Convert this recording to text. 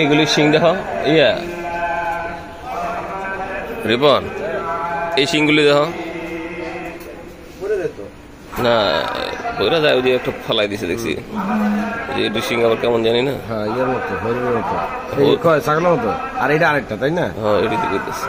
এগুলি শিং দেখো ইয়া রিপন, এই শিংগুলি দেখো না ওরা যায়, ওই যে একটা ফলাই দিছে দেখছি, যে একটু শিং আবার কেমন জানি না। হ্যাঁ, ইয়ের মতো, হরিণের মতো, ছাগলের মতো। আর এটা আরেকটা, তাই না? হ্যাঁ, এটি তো করতেছে।